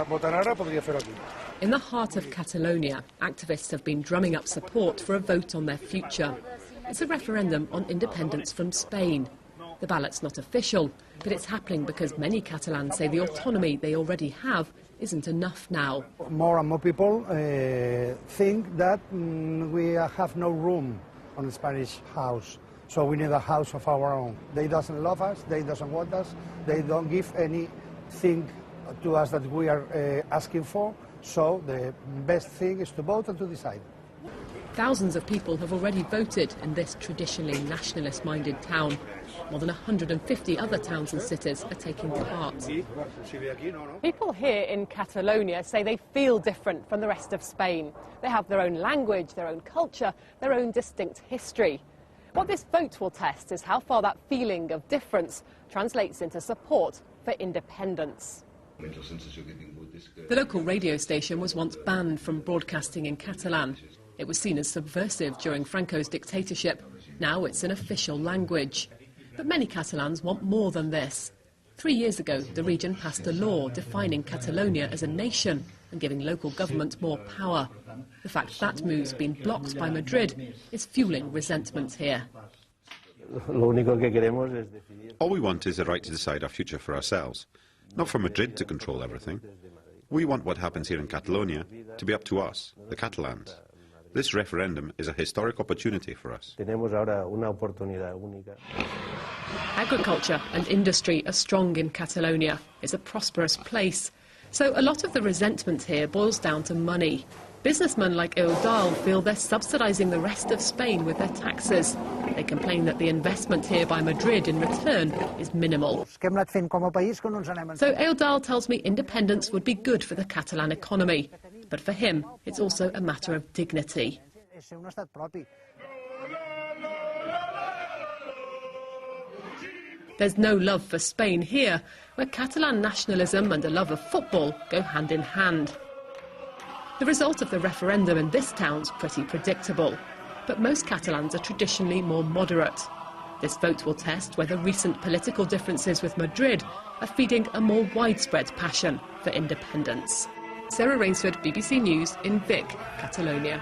voten ara, podria fer-ho aquí. In the heart of Catalonia, activists have been drumming up support for a vote on their future. It's a referendum on independence from Spain. The ballot's not official, but it's happening because many Catalans say the autonomy they already have isn't enough now. More and more people think that we have no room on the Spanish house, so we need a house of our own. They doesn't love us, they doesn't want us, they don't give anything to us that we are asking for, so the best thing is to vote and to decide. Thousands of people have already voted in this traditionally nationalist-minded town. More than 150 other towns and cities are taking part. People here in Catalonia say they feel different from the rest of Spain. They have their own language, their own culture, their own distinct history. What this vote will test is how far that feeling of difference translates into support for independence. The local radio station was once banned from broadcasting in Catalan. It was seen as subversive during Franco's dictatorship. Now it's an official language. But many Catalans want more than this. 3 years ago, the region passed a law defining Catalonia as a nation and giving local government more power. The fact that move's been blocked by Madrid is fueling resentment here. All we want is the right to decide our future for ourselves, not for Madrid to control everything. We want what happens here in Catalonia to be up to us, the Catalans. This referendum is a historic opportunity for us. Agriculture and industry are strong in Catalonia. It's a prosperous place. So a lot of the resentment here boils down to money. Businessmen like Eudal feel they're subsidising the rest of Spain with their taxes. They complain that the investment here by Madrid in return is minimal. So Eudal tells me independence would be good for the Catalan economy. But for him, it's also a matter of dignity. There's no love for Spain here, where Catalan nationalism and a love of football go hand in hand. The result of the referendum in this town's pretty predictable, but most Catalans are traditionally more moderate. This vote will test whether recent political differences with Madrid are feeding a more widespread passion for independence. Sarah Rainsford, BBC News in Vic, Catalonia.